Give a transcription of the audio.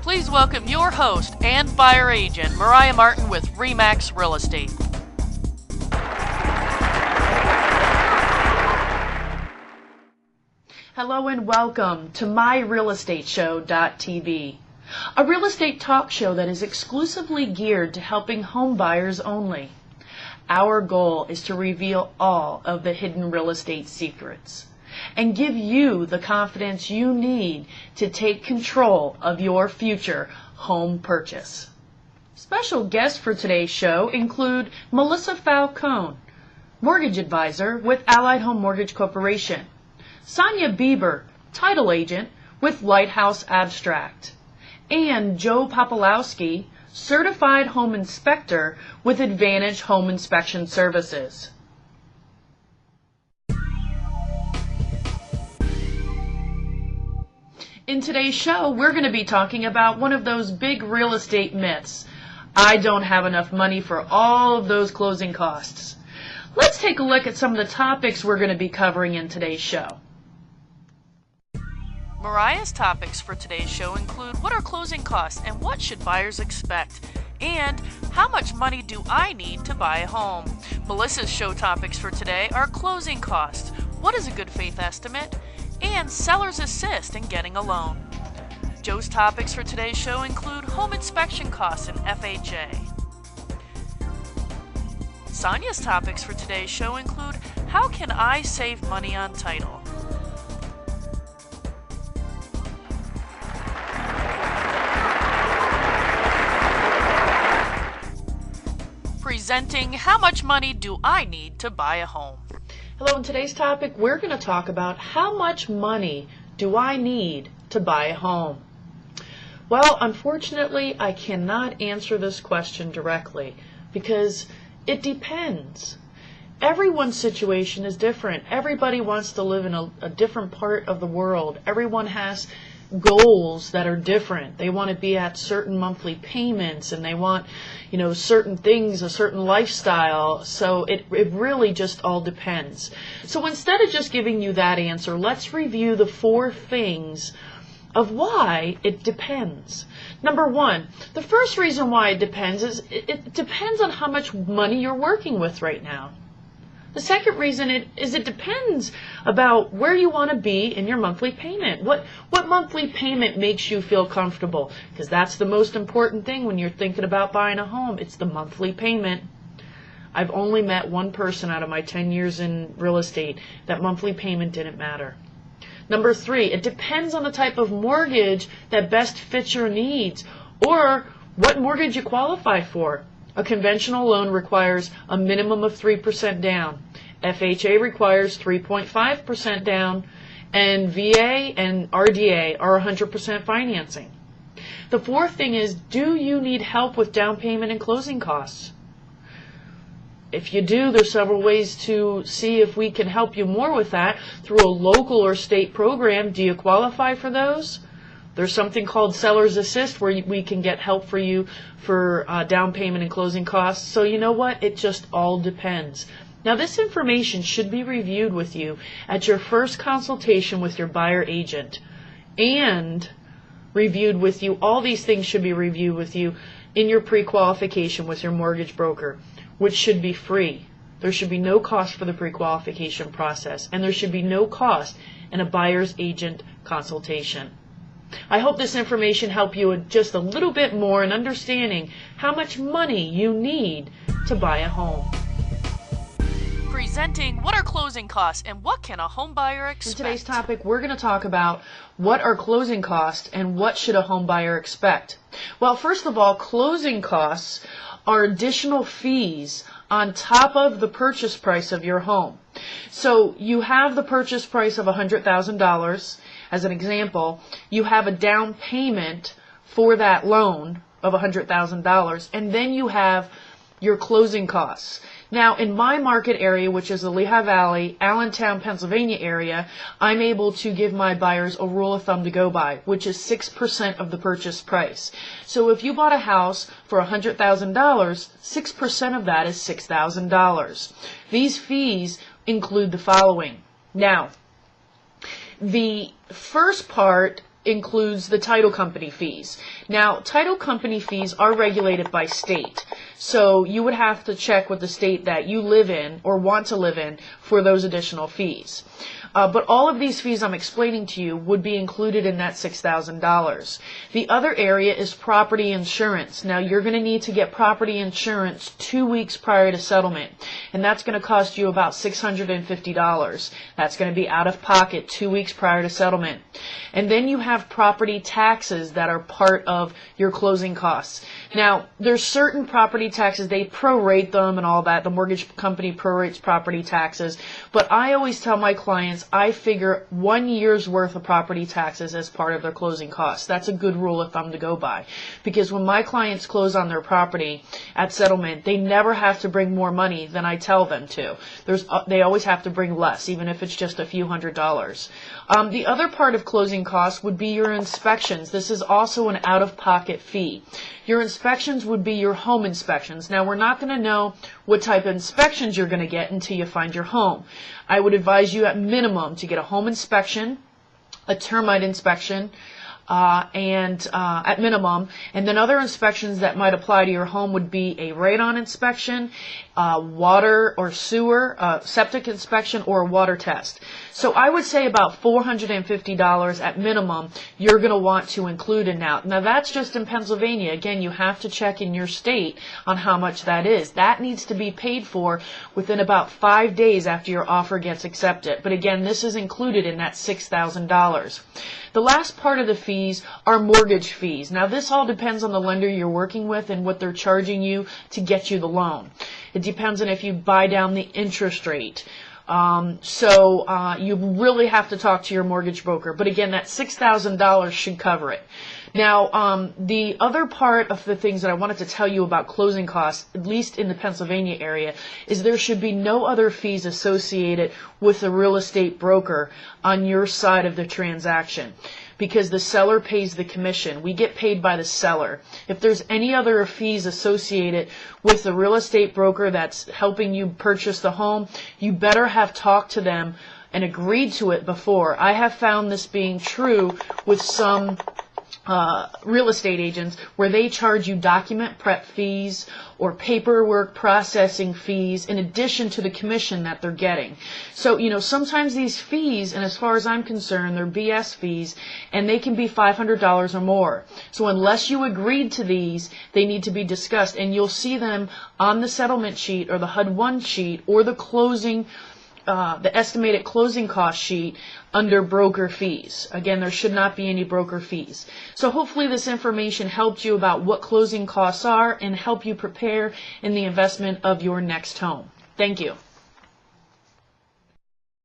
Please welcome your host and buyer agent, Mariah Martin with RE/MAX Real Estate. Hello and welcome to MyRealEstateShow.tv, a real estate talk show that is exclusively geared to helping home buyers only. Our goal is to reveal all of the hidden real estate secrets and give you the confidence you need to take control of your future home purchase. Special guests for today's show include Melissa Falcone, mortgage advisor with Allied Home Mortgage Corporation, Sonia Bieber, title agent with Lighthouse Abstract, and Joe Popolowski, certified home inspector with Advantage Home Inspection Services. In today's show, we're going to be talking about one of those big real estate myths. I don't have enough money for all of those closing costs. Let's take a look at some of the topics we're going to be covering in today's show. Mariah's topics for today's show include what are closing costs and what should buyers expect, and how much money do I need to buy a home. Melissa's show topics for today are closing costs, what is a good faith estimate, and seller's assist in getting a loan. Joe's topics for today's show include home inspection costs and FHA. Sonia's topics for today's show include how can I save money on title. Presenting how much money do I need to buy a home. Hello, in today's topic we're going to talk about how much money do I need to buy a home. Well, unfortunately I cannot answer this question directly because it depends. Everyone's situation is different. Everybody wants to live in a different part of the world. Everyone has goals that are different. They want to be at certain monthly payments and they want, certain things, a certain lifestyle. So it really just all depends. So instead of just giving you that answer, let's review the 4 things of why it depends. Number 1, the first reason why it depends is it depends on how much money you're working with right now. The second reason it depends about where you want to be in your monthly payment. What monthly payment makes you feel comfortable? Because that's the most important thing when you're thinking about buying a home. It's the monthly payment. I've only met one person out of my 10 years in real estate that monthly payment didn't matter. Number 3, it depends on the type of mortgage that best fits your needs or what mortgage you qualify for. A conventional loan requires a minimum of 3% down. FHA requires 3.5% down, and VA and RDA are 100% financing. The fourth thing is, do you need help with down payment and closing costs? If you do, there's several ways to see if we can help you more with that through a local or state program. Do you qualify for those? There's something called Seller's Assist where we can get help for you for down payment and closing costs. So you know what? It just all depends. Now this information should be reviewed with you at your first consultation with your buyer agent and reviewed with you. All these things should be reviewed with you in your pre-qualification with your mortgage broker, which should be free. There should be no cost for the pre-qualification process, and there should be no cost in a buyer's agent consultation. I hope this information helped you just a little bit more in understanding how much money you need to buy a home. Presenting what are closing costs and what can a home buyer expect. In today's topic, we're going to talk about what are closing costs and what should a home buyer expect. Well, first of all, closing costs are additional fees on top of the purchase price of your home. So you have the purchase price of $100,000. As an example, you have a down payment for that loan of $100,000, and then you have your closing costs. Now, in my market area, which is the Lehigh Valley, Allentown, Pennsylvania area, I'm able to give my buyers a rule of thumb to go by, which is 6% of the purchase price. So if you bought a house for $100,000, 6% of that is $6,000. These fees include the following. Now, the first part includes the title company fees. Now, title company fees are regulated by state, so you would have to check with the state that you live in or want to live in for those additional fees. But all of these fees I'm explaining to you would be included in that $6,000. The other area is property insurance. Now, you're going to need to get property insurance 2 weeks prior to settlement, and that's going to cost you about $650. That's going to be out of pocket 2 weeks prior to settlement. And then you have property taxes that are part of your closing costs. Now, there's certain property taxes, they prorate them and all that. The mortgage company prorates property taxes. But I always tell my clients, I figure 1 year's worth of property taxes as part of their closing costs. That's a good rule of thumb to go by. Because when my clients close on their property at settlement, they never have to bring more money than I tell them to. They always have to bring less, even if it's just a few $100s. The other part of closing costs would be your inspections. This is also an out-of-pocket fee. Your inspections would be your home inspections. Now, we're not going to know what type of inspections you're going to get until you find your home. I would advise you at minimum to get a home inspection, a termite inspection, at minimum, and then other inspections that might apply to your home would be a radon inspection, water or sewer, septic inspection, or a water test. So I would say about $450 at minimum you're going to want to include in that. Now that's just in Pennsylvania. Again, you have to check in your state on how much that is. That needs to be paid for within about 5 days after your offer gets accepted. But again, this is included in that $6,000. The last part of the fees are mortgage fees. Now this all depends on the lender you're working with and what they're charging you to get you the loan. It depends on if you buy down the interest rate. You really have to talk to your mortgage broker. But again, that $6,000 should cover it. Now, the other part of the things that I wanted to tell you about closing costs, at least in the Pennsylvania area, is there should be no other fees associated with the real estate broker on your side of the transaction, because the seller pays the commission. We get paid by the seller. If there's any other fees associated with the real estate broker that's helping you purchase the home, you better have talked to them and agreed to it before. I have found this being true with some real estate agents where they charge you document prep fees or paperwork processing fees in addition to the commission that they're getting. So, sometimes these fees, and as far as I'm concerned, they're BS fees, and they can be $500 or more. So unless you agreed to these, they need to be discussed, and you'll see them on the settlement sheet or the HUD-1 sheet or the the estimated closing cost sheet under broker fees. Again, there should not be any broker fees. So hopefully this information helped you about what closing costs are and help you prepare in the investment of your next home. Thank you.